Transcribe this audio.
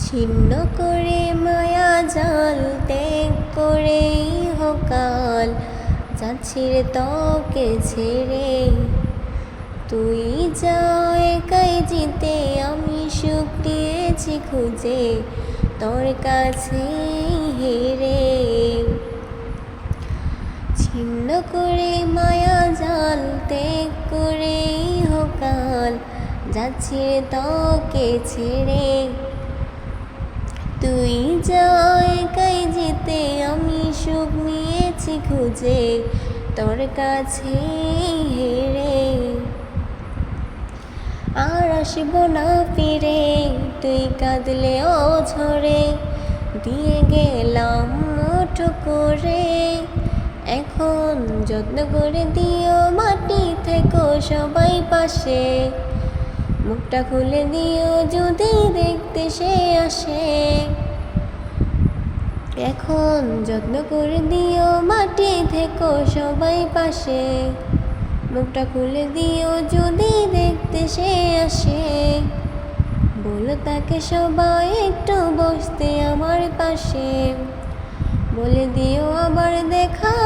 ছিন্ন করে মায়া জাল ত্যাগ করে ইহকাল যাচ্ছি রে তোকে ছেড়ে। তুই যা একাই জিতে আমি সুখ দিয়েছি খুঁজে তোর কাছে হেরে। ছিন্ন করে মায়া জাল ত্যাগ করে ইহকাল যাচ্ছি রে তোকে ছেড়ে। তুই যা একাই জিতে আমি সুখ নিয়েছি খুঁজে তোর কাছে হেরে। আর আসব না ফিরে তুই কাঁদলে অঝরে দিয়ে গেলাম মুঠো করে। এখন যত্ন করে দিও মাটি থেকো সবাই পাশে, মুখটা খুলে দিও যদি দেখতে সে আসে। এখন যত্ন করে দিও মাটি থেকো সবাই পাশে, মুখটা খুলে দিও যদি দেখতে সে আসে। বলো তাকে সবাই একটু বসতে আমার পাশে, বলে দিও আবার দেখা